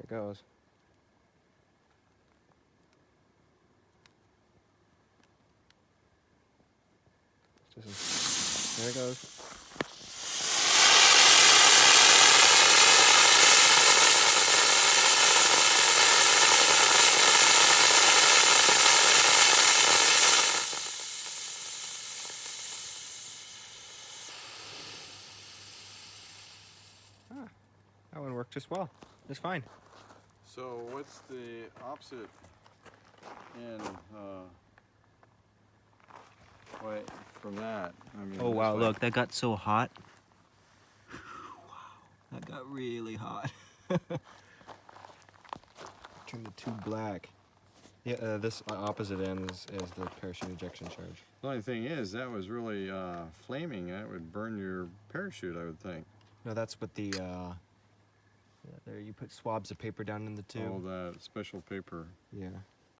it goes. There it goes. Ah, that one worked just well. Just fine. So what's the opposite in way from that? I mean, Oh this wow, way. look, that got so hot. Wow, that got really hot. Turn the tube black. Yeah, this opposite end is the parachute ejection charge. The only thing is, that was really flaming. That would burn your parachute, I would think. No, that's what the, yeah, there you put swabs of paper down in the tube. Oh, that special paper. Yeah.